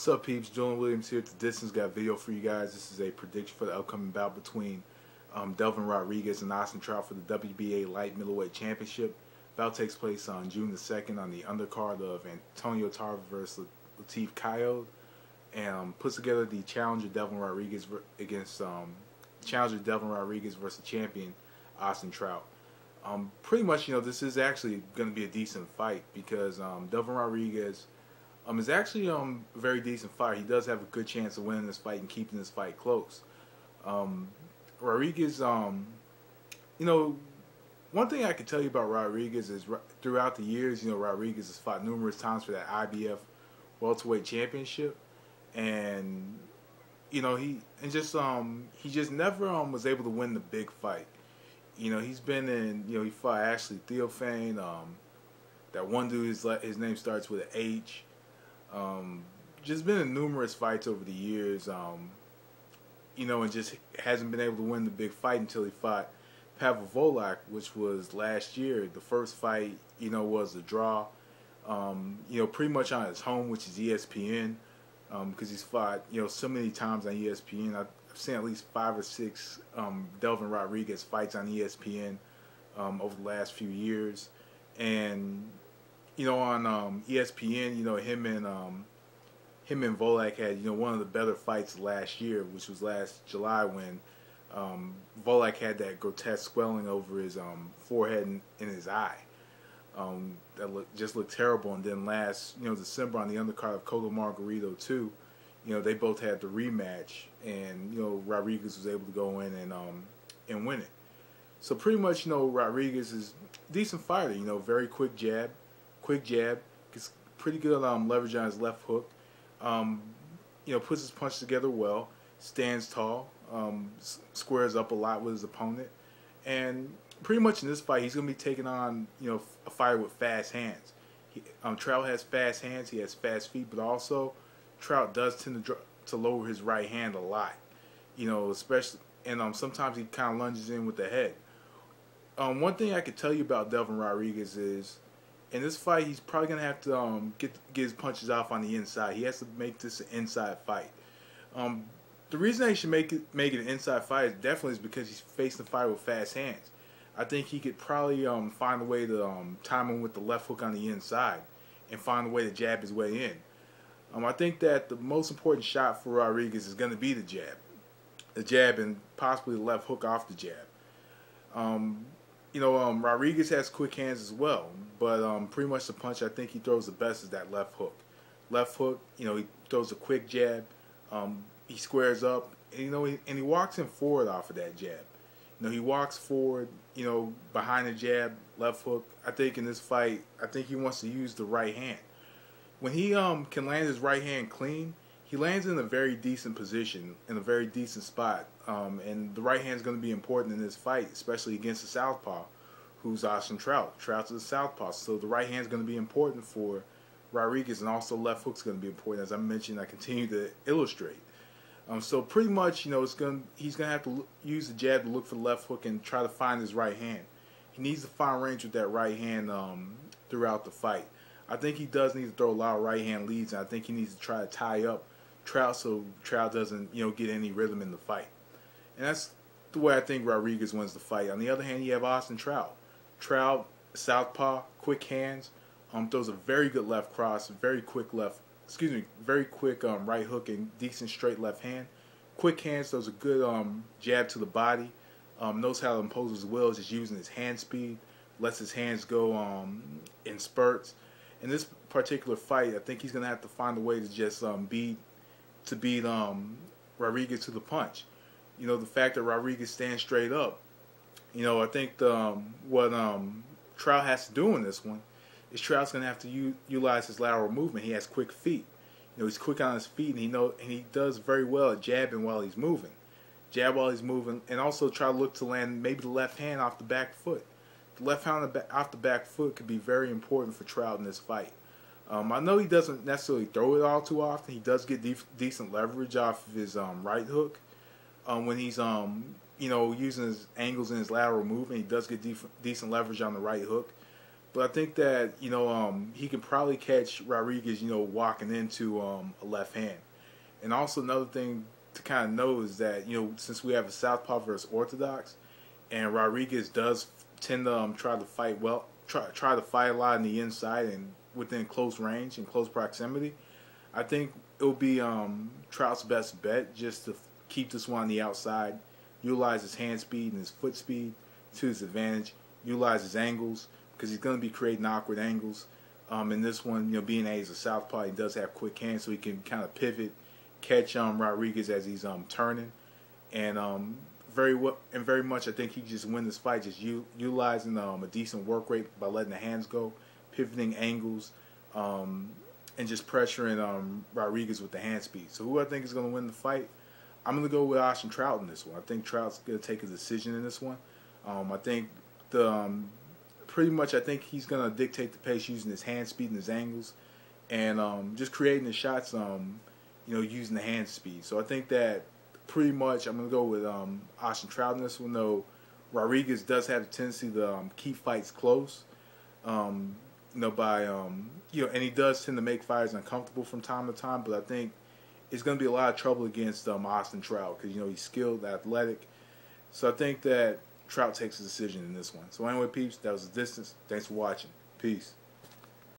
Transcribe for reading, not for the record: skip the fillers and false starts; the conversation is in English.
What's up, peeps? Julian Williams here at The Distance. Got a video for you guys. This is a prediction for the upcoming bout between Delvin Rodriguez and Austin Trout for the WBA Light Middleweight Championship. Bout takes place on June the 2nd on the undercard of Antonio Tarver versus Latif Coyote, and puts together the challenger Delvin Rodriguez against Delvin Rodriguez versus champion Austin Trout. Pretty much, this is actually going to be a decent fight because Delvin Rodriguez is actually a very decent fighter. He does have a good chance of winning this fight and keeping this fight close. Rodriguez, one thing I can tell you about Rodriguez is throughout the years, Rodriguez has fought numerous times for that IBF welterweight championship, and he just never was able to win the big fight. He's been in, he fought Ashley Theophane, that one dude, his name starts with an H. Just been in numerous fights over the years, and just hasn't been able to win the big fight until he fought Pavel Volak, which was last year. The first fight, was a draw, pretty much on his home, which is ESPN, because he's fought, so many times on ESPN. I've seen at least 5 or 6 Delvin Rodriguez fights on ESPN over the last few years, and on ESPN, him and Volak had, one of the better fights last year, which was last July when Volak had that grotesque swelling over his forehead and in his eye. That just looked terrible. And then last, December on the undercard of Cotto Margarito 2, they both had the rematch, and Rodriguez was able to go in and win it. So pretty much, Rodriguez is a decent fighter. Very quick jab, gets pretty good leverage on his left hook. Puts his punch together well, stands tall, squares up a lot with his opponent, and pretty much in this fight he's going to be taking on a fighter with fast hands. Trout has fast hands, he has fast feet, but also Trout does tend to lower his right hand a lot, especially, and sometimes he kind of lunges in with the head. One thing I could tell you about Delvin Rodriguez is, in this fight, he's probably going to have to get his punches off on the inside. He has to make this an inside fight. The reason he should make it an inside fight is definitely because he's facing a fighter with fast hands. I think he could probably find a way to time him with the left hook on the inside and find a way to jab his way in. I think that the most important shot for Rodriguez is going to be the jab and possibly the left hook off the jab. Rodriguez has quick hands as well, but pretty much the punch I think he throws the best is that left hook. Left hook, he throws a quick jab, he squares up, and he walks in forward off of that jab. He walks forward, behind the jab, left hook. I think in this fight, I think he wants to use the right hand. When he can land his right hand clean, he lands in a very decent position, in a very decent spot, and the right hand is going to be important in this fight, especially against the southpaw, who's Austin Trout. Trout's a southpaw, so the right hand is going to be important for Rodriguez, and also left hook's going to be important, as I mentioned. I continue to illustrate. So pretty much, he's going to have to use the jab to look for the left hook and try to find his right hand. He needs to find range with that right hand throughout the fight. I think he does need to throw a lot of right hand leads, and I think he needs to try to tie up Trout so Trout doesn't get any rhythm in the fight. And that's the way I think Rodriguez wins the fight. On the other hand, you have Austin Trout. Trout, southpaw, quick hands, throws a very good left cross, very quick right hook and decent straight left hand. Quick hands, throws a good jab to the body, knows how to impose his will, just using his hand speed, lets his hands go in spurts. In this particular fight, I think he's going to have to find a way to just beat Rodriguez to the punch. The fact that Rodriguez stands straight up, I think what Trout has to do in this one is Trout's going to have to utilize his lateral movement. He has quick feet. He's quick on his feet, and he does very well at jabbing while he's moving. Jab while he's moving, and also try to look to land maybe the left hand off the back foot. The left hand off the back foot could be very important for Trout in this fight. I know he doesn't necessarily throw it all too often. He does get decent leverage off of his right hook when he's using his angles in his lateral movement. He does get decent leverage on the right hook. But I think that he can probably catch Rodriguez walking into a left hand. And also another thing to kind of know is that since we have a southpaw versus orthodox, and Rodriguez does tend to try to fight well, try to fight a lot on the inside and within close range and close proximity. I think it'll be Trout's best bet just to keep this one on the outside, utilize his hand speed and his foot speed to his advantage, utilize his angles because he's going to be creating awkward angles. In this one, being that he's a southpaw, he does have quick hands, so he can kind of pivot, catch Rodriguez as he's turning, and very much I think he just win this fight just utilizing a decent work rate by letting the hands go, pivoting angles, and just pressuring Rodriguez with the hand speed. So who I think is going to win the fight? I'm going to go with Austin Trout in this one. I think Trout's going to take a decision in this one. I think I think he's going to dictate the pace using his hand speed and his angles, and just creating the shots, using the hand speed. So I think that pretty much I'm going to go with Austin Trout in this one, though Rodriguez does have a tendency to keep fights close, and he does tend to make fighters uncomfortable from time to time, but I think it's going to be a lot of trouble against Austin Trout because, he's skilled, athletic. So I think that Trout takes a decision in this one. So anyway, peeps, that was The Distance. Thanks for watching. Peace.